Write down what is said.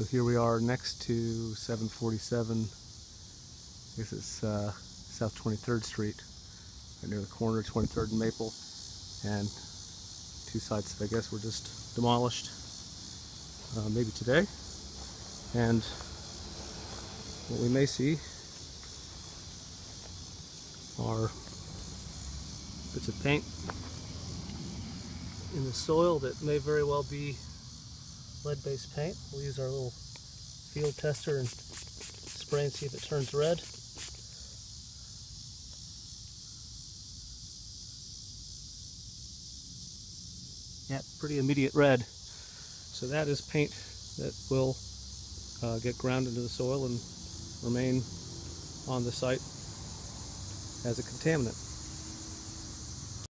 So here we are next to 747, this is South 23rd Street, right near the corner of 23rd and Maple, and two sites that I guess were just demolished maybe today. And what we may see are bits of paint in the soil that may very well be lead-based paint. We'll use our little field tester and spray and see if it turns red. Yeah, pretty immediate red. So that is paint that will get ground into the soil and remain on the site as a contaminant.